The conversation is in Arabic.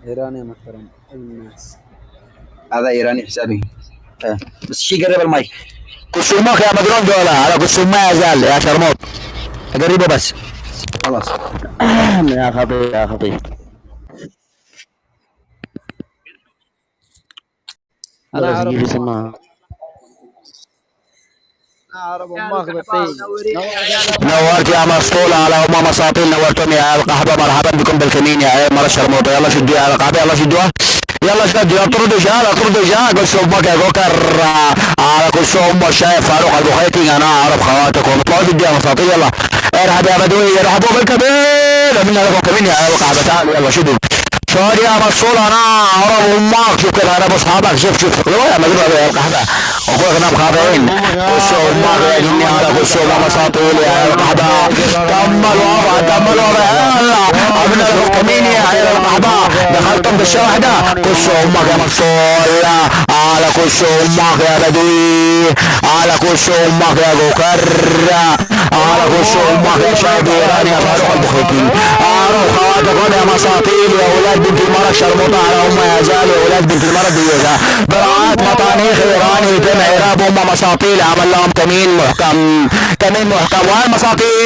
إيراني محترم الناس. هذا ايراني حسابي. بس شي قرب المايك. كسومك يا مجنون دولة على كسوم ما يزال يا شرموط. قريبه بس. خلاص. يا خطير يا خطير. أنا بس عرب يجي أمك. اسمها. أنا عرب أمك بطيء. نورت يا مسطول على ام مساطيل، نورتم يا القحبه، مرحبا بكم بالكمين يا عيال مره شرموطه. يلا شدوا يا القحبه، يلا شدوها، يلا شدوا، اطردوا جال اطردوا جال. قص امك يا جوكر على كل ام الشايف فاروق البخيتي. انا اعرف خواتكم، اطلعوا شدوا يا مساطيل. يلا ارحب يا بدوي، ارحبوا بالكمين. منا لكم كمين يا عيال القحبه، تعالوا يلا شدوا. شوف يا مسطول انا اعرف امك. شوف كده انا باصحابك. شوف شوف يا مجنون يا القحبه اخوك انا مخابرين. خش امك يا جني على خش ام مساطيل يا القحبه. كمل وضع كمل وضع. يلا عملنا لكم كمين يا عيال القحبه. دخلتم بالشواحده. خش امك يا مسطول على خش امك يا بدوي، على خش امك يا جوكر، على خش امك يا شايب ايراني يا فاروق البخيتي. اعرف خواتكم يا مساطيل يا ولاد بنت المرة شرموطة على ام يا زال يا ولاد بنت المرة ديوزة. برعاية مطانيخ ايراني يتم اعراب ام مساطيل. عمل لهم كمين محكم، كمين محكم. وهاي مساطيل